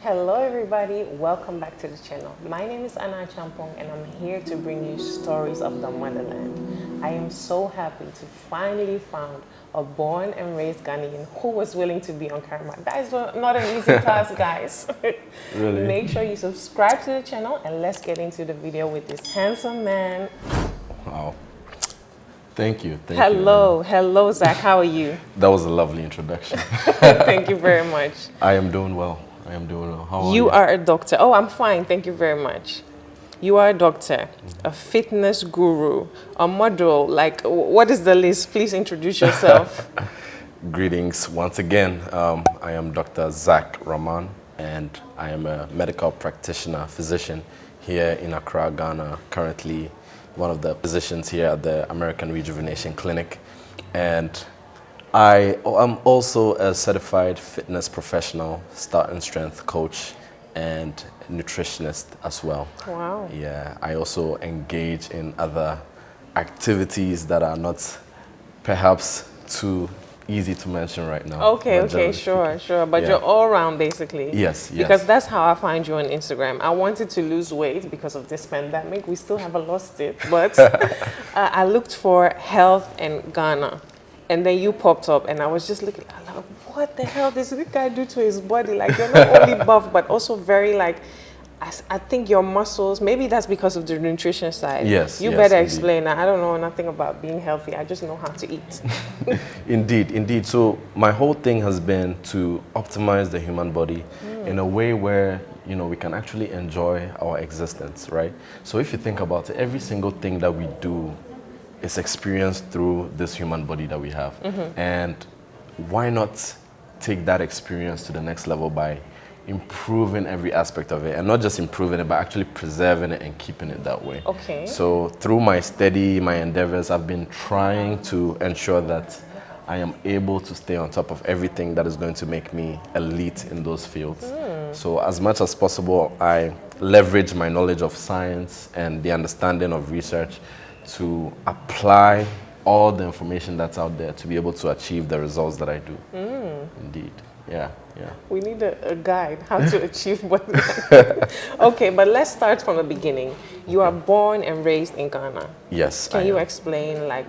Hello everybody, welcome back to the channel. My name is Anna Champong and I'm here to bring you stories of the motherland. I am so happy to finally found a born and raised Ghanaian who was willing to be on camera. That is not an easy task, guys. Really? Make sure you subscribe to the channel and let's get into the video with this handsome man. Wow. Thank you. Hello Zack, how are you? That was a lovely introduction. Thank you very much. I am doing well. How are you? You are a doctor. Oh, I'm fine. Thank you very much. You are a doctor, a fitness guru, a model. Like, what is the list? Please introduce yourself. Greetings once again. I am Dr. Zack Rahman, and I am a medical practitioner, physician here in Accra, Ghana. Currently, one of the physicians here at the American Rejuvenation Clinic, and I am also a certified fitness professional, start and strength coach, and nutritionist as well. Wow. Yeah, I also engage in other activities that are not perhaps too easy to mention right now. Okay, sure. But yeah. You're all around basically. Yes. Because that's how I find you on Instagram. I wanted to lose weight because of this pandemic. We still haven't lost it, but I looked for health in Ghana. And then you popped up, and I was just looking, I'm like, what the hell does this guy do to his body? Like, you're not only buff, but also very, like, I think your muscles, maybe that's because of the nutrition side. Yes. You better explain. I don't know nothing about being healthy. I just know how to eat. Indeed. So my whole thing has been to optimize the human body in a way where, we can actually enjoy our existence, right? So if you think about it, every single thing that we do is experienced through this human body that we have. And why not take that experience to the next level by improving every aspect of it, and not just improving it, but actually preserving it and keeping it that way. Okay. So through my endeavors, I've been trying to ensure that I am able to stay on top of everything that is going to make me elite in those fields. So as much as possible, I leverage my knowledge of science and the understanding of research to apply all the information that's out there to be able to achieve the results that I do. Indeed. Yeah. We need a guide how to achieve what. Okay, but let's start from the beginning. You are born and raised in Ghana. Yes. Can you explain like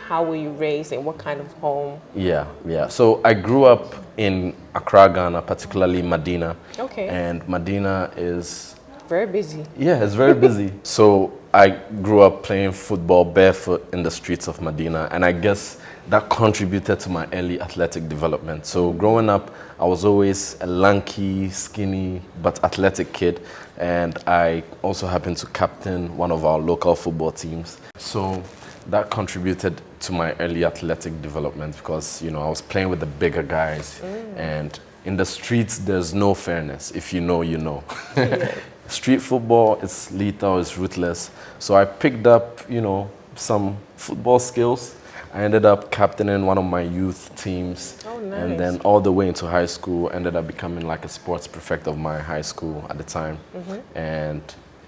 how were you raised and what kind of home? Yeah. So I grew up in Accra, Ghana, particularly Medina. Okay. And Medina is very busy. Yeah, it's very busy. So I grew up playing football barefoot in the streets of Medina, and I guess that contributed to my early athletic development. So growing up, I was always a lanky, skinny, but athletic kid, and I also happened to captain one of our local football teams. So that contributed to my early athletic development because, I was playing with the bigger guys, and in the streets, there's no fairness. If you know, you know. Yeah. Street football is lethal, it's ruthless. So I picked up, some football skills. I ended up captaining one of my youth teams. Oh, nice. And then all the way into high school, ended up becoming like a sports prefect of my high school at the time. And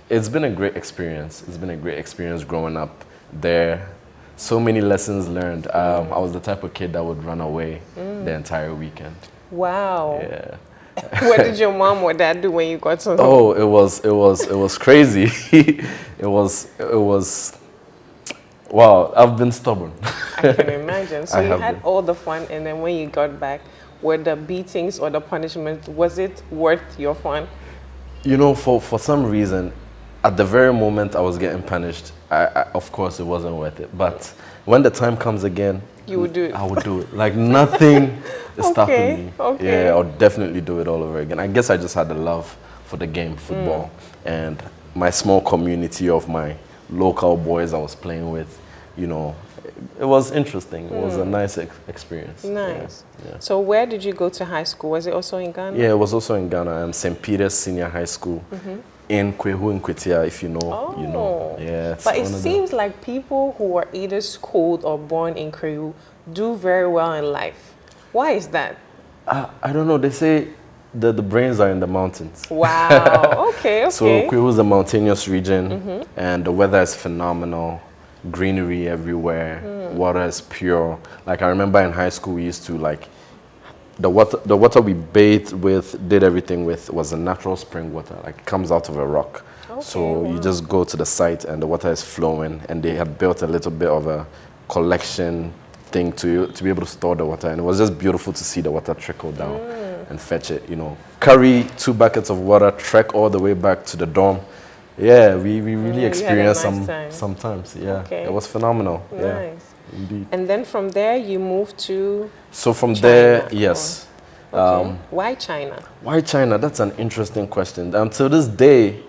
it's been a great experience. It's been a great experience growing up there. So many lessons learned. I was the type of kid that would run away the entire weekend. Wow. Yeah. What did your mom or dad do when you got to home? Oh, it was crazy. it was wow, I've been stubborn. I can imagine. So you had all the fun, and then when you got back, were the beatings or the punishment, was it worth your fun? For some reason, at the very moment I was getting punished, I of course it wasn't worth it. But when the time comes again, you would do it. I would do it. Like nothing is stopping me. Okay. Yeah, I'll definitely do it all over again. I guess I just had a love for the game, football, and my small community of my local boys I was playing with. It was interesting. It was a nice experience. Nice. Yeah. So where did you go to high school? Was it also in Ghana? Yeah, it was also in Ghana. St. Peter's Senior High School. In Kwehu in Kwetia, if you know, you know. Yeah, but it seems like people who are either schooled or born in Kwehu do very well in life. Why is that? I don't know. They say the brains are in the mountains. Wow. Okay. So Kwehu is a mountainous region, and the weather is phenomenal. Greenery everywhere. Water is pure. Like I remember in high school, we used to the water we bathed with, did everything with, was a natural spring water. Like it comes out of a rock. Okay, So wow. you just go to the site and the water is flowing. And they had built a little bit of a collection thing to be able to store the water. And it was just beautiful to see the water trickle down and fetch it. You know, carry 2 buckets of water, trek all the way back to the dorm. Yeah, we really you experienced had a nice time. sometimes. Yeah, Okay. it was phenomenal. Yeah, Nice. indeed. And then from there, you moved to So from China, there, yes. okay. Why China? Why China? That's an interesting question. Till this day,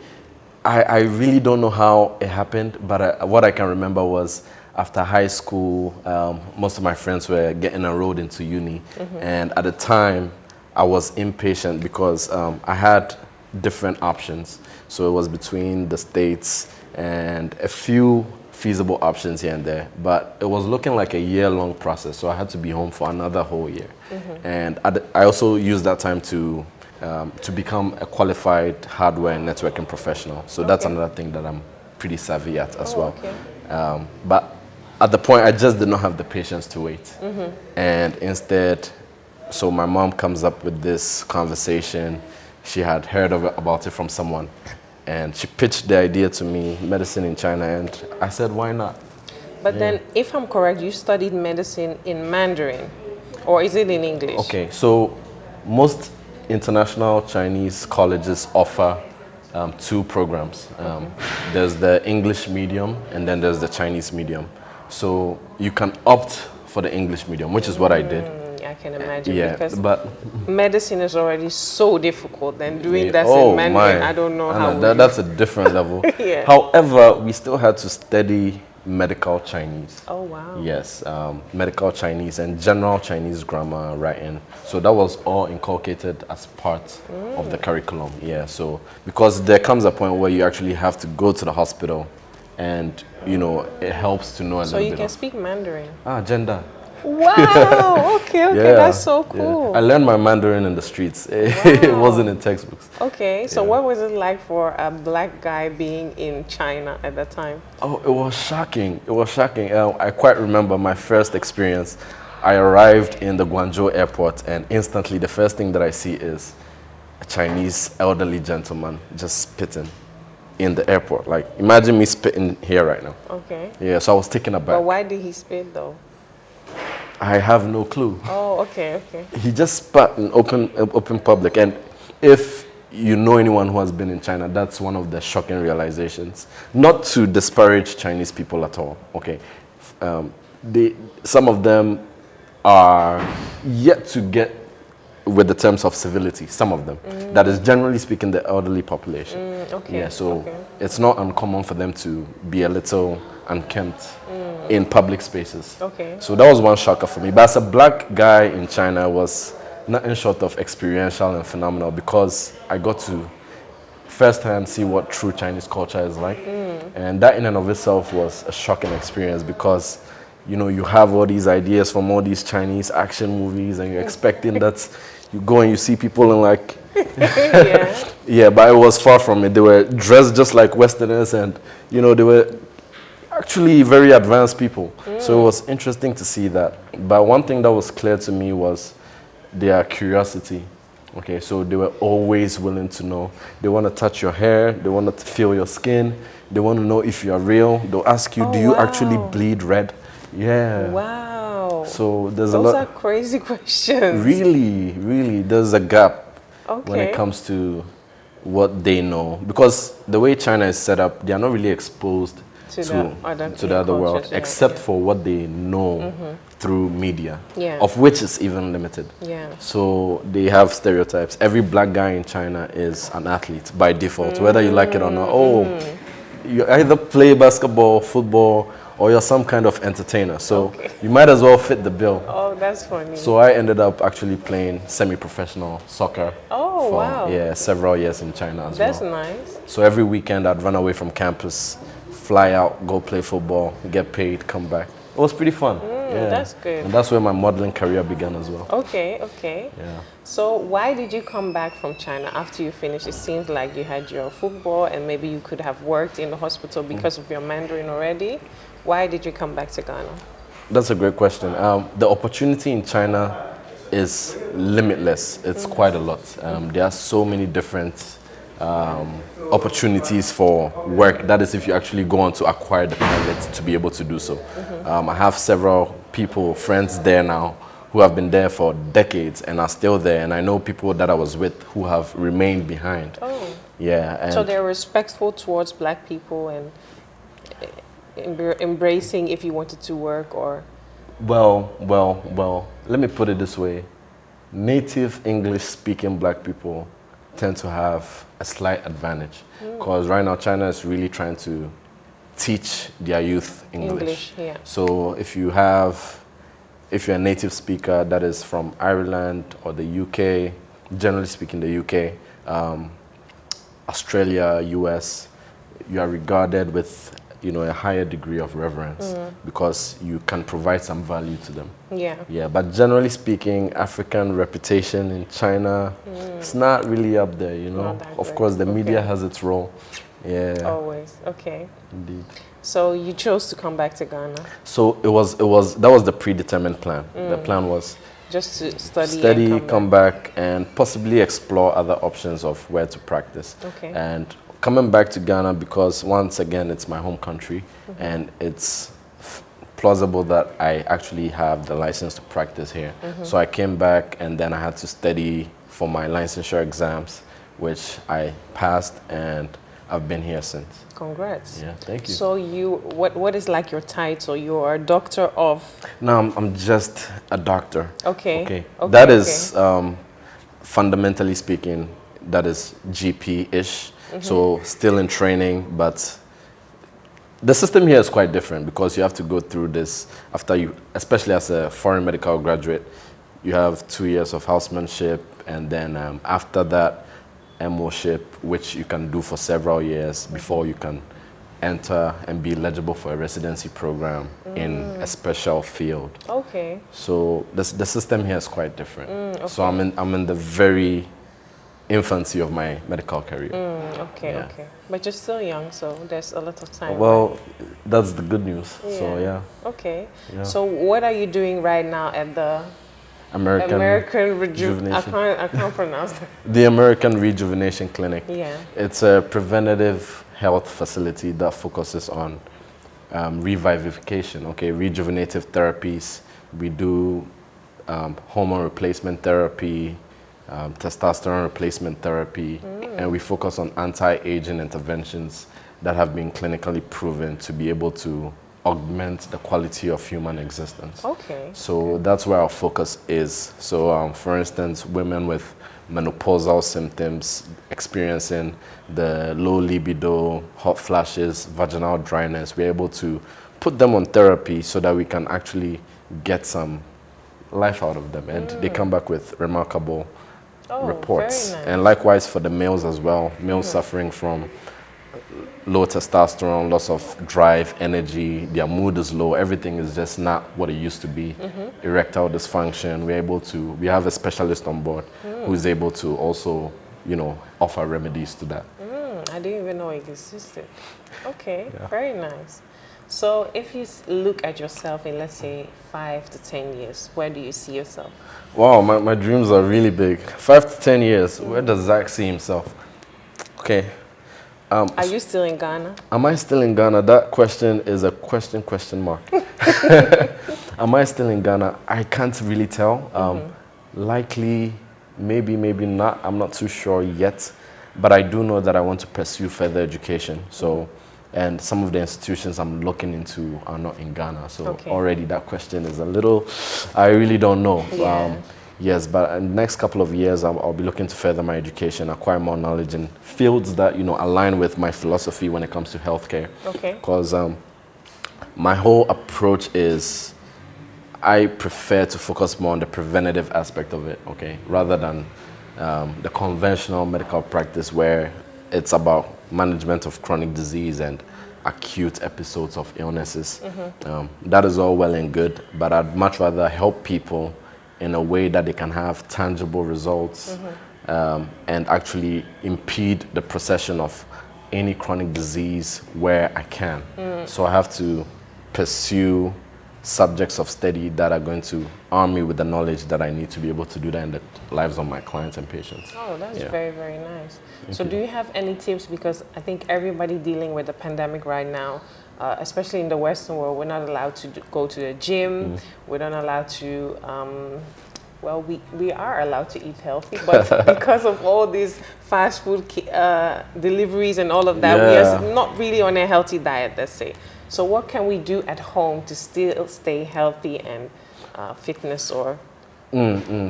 I really don't know how it happened, but what I can remember was after high school, most of my friends were getting enrolled into uni. And at the time, I was impatient because I had different options. So it was between the States and a few feasible options here and there. But it was looking like a year-long process, so I had to be home for another whole year. And I also used that time to become a qualified hardware and networking professional. So that's another thing that I'm pretty savvy at as well. Okay. But at the point, I just did not have the patience to wait. And instead, so my mom comes up with this conversation. She had heard about it from someone. And she pitched the idea to me, medicine in China, and I said, why not? But then, if I'm correct, you studied medicine in Mandarin, or is it in English? Okay, so most international Chinese colleges offer 2 programs. There's the English medium, and then there's the Chinese medium. So you can opt for the English medium, which is what I did. I can imagine, Yeah, because but medicine is already so difficult, and doing yeah, that in Mandarin, I don't know how. that's a different level. Yeah. However, we still had to study medical Chinese. Oh wow. Yes, medical Chinese and general Chinese grammar, writing. So that was all inculcated as part of the curriculum. Yeah, so because there comes a point where you actually have to go to the hospital, and you know it helps to know a So little you bit. can speak Mandarin. Gender. Wow. Okay. Yeah, That's so yeah. cool. I learned my Mandarin in the streets. It wasn't in textbooks. Okay. So Yeah. what was it like for a black guy being in China at that time? Oh, it was shocking. It was shocking. I quite remember my first experience. I arrived in the Guangzhou airport, and instantly the first thing that I see is a Chinese elderly gentleman just spitting in the airport. Like, imagine me spitting here right now. Okay. Yeah, so I was taken aback. But why did he spit though? I have no clue. Oh, okay, okay. He just spat in open public. And if you know anyone who has been in China, that's one of the shocking realizations. Not to disparage Chinese people at all, okay? Some of them are yet to get with the terms of civility, some of them. That is generally speaking the elderly population. Okay. Yeah, so okay. it's not uncommon for them to be a little unkempt in public spaces. Okay. So that was one shocker for me. But as a black guy in China, it was nothing short of experiential and phenomenal, because I got to firsthand see what true Chinese culture is like. And that in and of itself was a shocking experience, because you know, you have all these ideas from all these Chinese action movies, and you're expecting that you go and you see people in like Yeah. yeah, but it was far from it. They were dressed just like Westerners, and you know, they were actually very advanced people. So it was interesting to see that. But one thing that was clear to me was their curiosity. Okay, so they were always willing to know. They want to touch your hair, they want to feel your skin, they want to know if you are real. They'll ask you, Oh, do you wow. actually bleed red? Yeah. Wow. So there's Those a are lot. crazy questions. Really, there's a gap Okay. when it comes to what they know, because the way China is set up, they are not really exposed To the other the other world, cultures, yeah, except yeah. for what they know through media, Yeah. of which is even limited. Yeah. So they have stereotypes. Every black guy in China is an athlete by default, whether you like it or not. Oh, you either play basketball, football, or you're some kind of entertainer. So you might as well fit the bill. Oh, that's funny. So I ended up actually playing semi-professional soccer Oh, for wow. several years in China as That's well. nice. So every weekend I'd run away from campus, fly out, go play football, get paid, come back. It was pretty fun. That's good. And that's where my modeling career began as well. Okay, okay. Yeah. So why did you come back from China after you finished? It seems like you had your football and maybe you could have worked in the hospital because of your Mandarin already. Why did you come back to Ghana? That's a great question. The opportunity in China is limitless. It's quite a lot. There are so many different opportunities for work. That is if you actually go on to acquire the permit to be able to do so. I have several people, friends there now, who have been there for decades and are still there. And I know people that I was with who have remained behind. Oh. Yeah. And So they're respectful towards black people and embracing if you wanted to work or... Well, let me put it this way. Native English-speaking black people tend to have a slight advantage because right now China is really trying to teach their youth English. Yeah. So if you're a native speaker that is from Ireland or the UK, generally speaking the UK, Australia, US, you are regarded with a higher degree of reverence because you can provide some value to them. Yeah. Yeah, but generally speaking, African reputation in China, it's not really up there, Of course, the media has its role. Yeah. Always. Okay. Indeed. So you chose to come back to Ghana? So that was the predetermined plan. The plan was just to study and come back and possibly explore other options of where to practice. Okay. And coming back to Ghana because once again it's my home country and it's plausible that I actually have the license to practice here. So I came back and then I had to study for my licensure exams, which I passed, and I've been here since. Congrats. Yeah, thank you. So what is like your title? You're a doctor of? No, I'm just a doctor. Okay. That is fundamentally speaking, that is GP-ish. So still in training, but the system here is quite different because you have to go through this after you, especially as a foreign medical graduate, you have 2 years of housemanship, and then after that, MO-ship, which you can do for several years before you can enter and be eligible for a residency program in a special field. Okay. So the system here is quite different. Okay. So I'm in the very infancy of my medical career. Okay. But you're still young, so there's a lot of time. Well, that's the good news. Yeah. So yeah. Okay. Yeah. So what are you doing right now at the American Rejuvenation? I can't pronounce that. The American Rejuvenation Clinic. Yeah. It's a preventative health facility that focuses on revivification. Okay, rejuvenative therapies. We do hormone replacement therapy, testosterone replacement therapy, and we focus on anti-aging interventions that have been clinically proven to be able to augment the quality of human existence. Okay. So that's where our focus is. So for instance, women with menopausal symptoms, experiencing the low libido, hot flashes, vaginal dryness, we're able to put them on therapy so that we can actually get some life out of them, and they come back with remarkable reports. Very nice. And likewise for the males as well, males suffering from low testosterone, loss of drive, energy, their mood is low, everything is just not what it used to be. Erectile dysfunction, we have a specialist on board who is able to also, offer remedies to that. I didn't even know it existed. Okay, very nice. So if you look at yourself in, let's say, 5 to 10 years, where do you see yourself? Wow, my dreams are really big. 5 to 10 years, where does Zack see himself? Okay. Are you still in Ghana? Am I still in Ghana? That question is a question mark. Am I still in Ghana? I can't really tell. Likely, maybe not. I'm not too sure yet. But I do know that I want to pursue further education. So, and some of the institutions I'm looking into are not in Ghana. So already that question is a little, I really don't know. Yeah. Yes, but in the next couple of years, I'll be looking to further my education, acquire more knowledge in fields that, align with my philosophy when it comes to healthcare. Okay. Because my whole approach is, I prefer to focus more on the preventative aspect of it, okay, rather than the conventional medical practice where it's about management of chronic disease and acute episodes of illnesses. That is all well and good, but I'd much rather help people in a way that they can have tangible results and actually impede the procession of any chronic disease where I can. So I have to pursue subjects of study that are going to arm me with the knowledge that I need to be able to do that in the lives of my clients and patients. Oh, that's Yeah. very, very nice. Thank So you. do you have any tips? Because I think everybody dealing with the pandemic right now, especially in the Western world, we're not allowed to go to the gym. We're not allowed to, well, we are allowed to eat healthy, but because of all these fast food deliveries and all of that, we are not really on a healthy diet, let's say. So what can we do at home to still stay healthy and fitness or...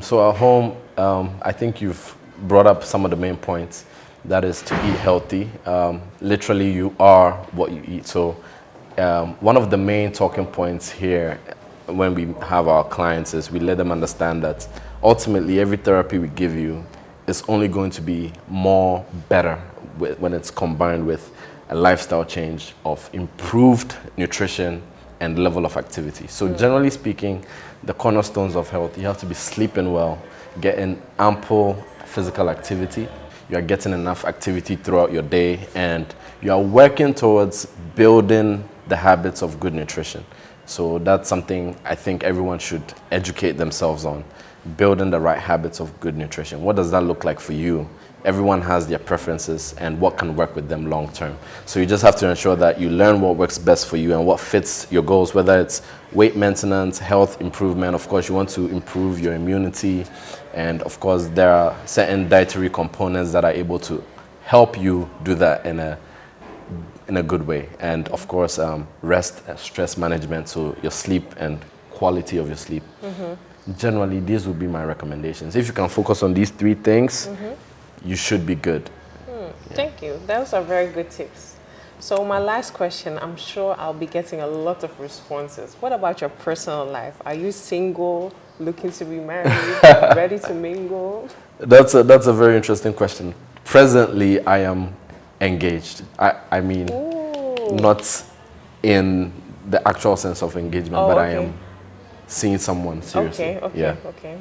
So at home, I think you've brought up some of the main points. That is to eat healthy. Literally, you are what you eat. So one of the main talking points here when we have our clients is we let them understand that ultimately every therapy we give you is only going to be more better when it's combined with a lifestyle change of improved nutrition and level of activity. So generally speaking, the cornerstones of health, you have to be sleeping well, getting ample physical activity, you are getting enough activity throughout your day, and you are working towards building the habits of good nutrition. So that's something I think everyone should educate themselves on, building the right habits of good nutrition. What does that look like for you? Everyone has their preferences and what can work with them long term. So you just have to ensure that you learn what works best for you and what fits your goals, whether it's weight maintenance, health improvement. Of course, you want to improve your immunity. And of course, there are certain dietary components that are able to help you do that in a good way. And of course, rest and stress management, so your sleep and quality of your sleep. Generally, these would be my recommendations. If you can focus on these three things, you should be good. Thank you. Those are very good tips. So my last question, I'm sure I'll be getting a lot of responses. What about your personal life? Are you single, looking to be married, ready to mingle? That's a very interesting question. Presently, I am engaged. I mean, not in the actual sense of engagement, but I am seeing someone seriously. Okay.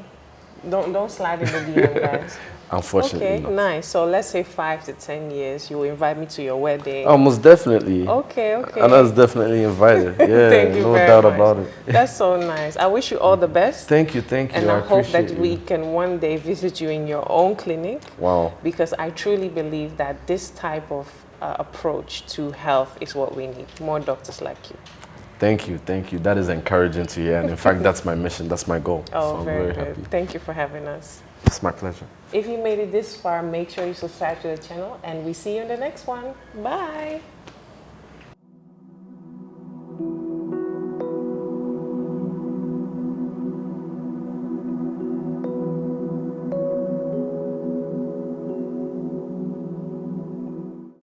Don't slide in the DM, guys. Unfortunately, not. Nice. So let's say 5 to 10 years, you will invite me to your wedding. Oh, most definitely. Okay. And I was definitely invited. Yeah, Thank you no very doubt much. about it. That's so nice. I wish you all the best. Thank you. And I hope that appreciate we you. can one day visit you in your own clinic. Wow. Because I truly believe that this type of approach to health is what we need. More doctors like you. Thank you. That is encouraging to hear. And in fact, that's my mission. That's my goal. Oh, so I'm very good. happy. Thank you for having us. It's my pleasure. If you made it this far, make sure you subscribe to the channel and we see you in the next one. Bye.